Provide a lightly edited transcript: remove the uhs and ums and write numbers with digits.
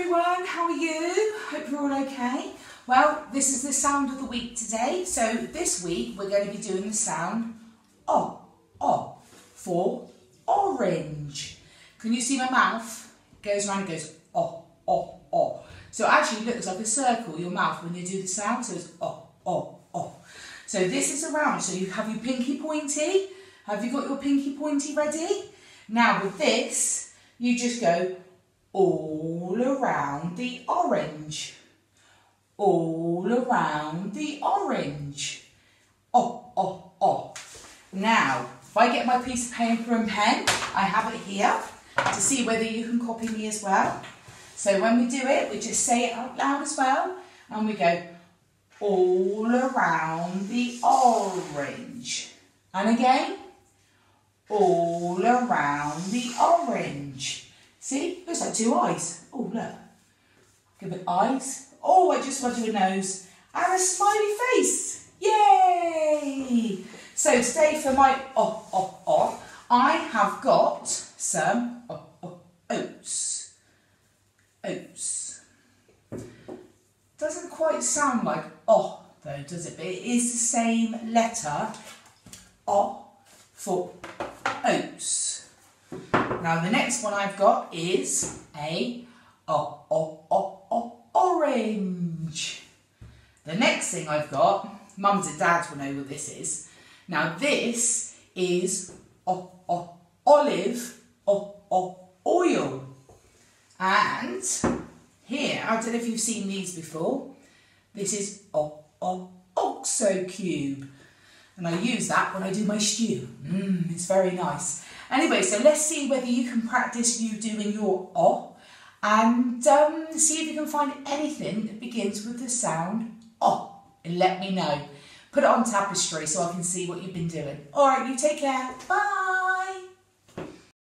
everyone, how are you? Hope you're all okay. Well, this is the sound of the week today. So this week we're going to be doing the sound O for orange. Can you see my mouth? It goes around and goes O. So actually it looks like a circle, your mouth, when you do the sound. So it's O. So this is around. So you have your pinky pointy. Have you got your pinky pointy ready? Now with this, you just go all around the orange. All around the orange. O. Now, if I get my piece of paper and pen, I have it here to see whether you can copy me as well. So when we do it, we just say it out loud as well. And we go all around the orange. And again, all around the orange. See, looks like two eyes. Oh, look. Give it eyes. Oh, I just want to do a nose and a smiley face. Yay! So today for my O, I have got some oats. Oats. Doesn't quite sound like O though, does it? But it is the same letter, O for oats. Now the next one I've got is a orange. The next thing I've got, mums and dads will know what this is. Now this is olive oil. And here, I don't know if you've seen these before, this is OXO cube. And I use that when I do my stew. It's very nice. Anyway, so let's see whether you can practice you doing your O and see if you can find anything that begins with the sound O. And let me know. Put it on tapestry so I can see what you've been doing. All right, you take care. Bye.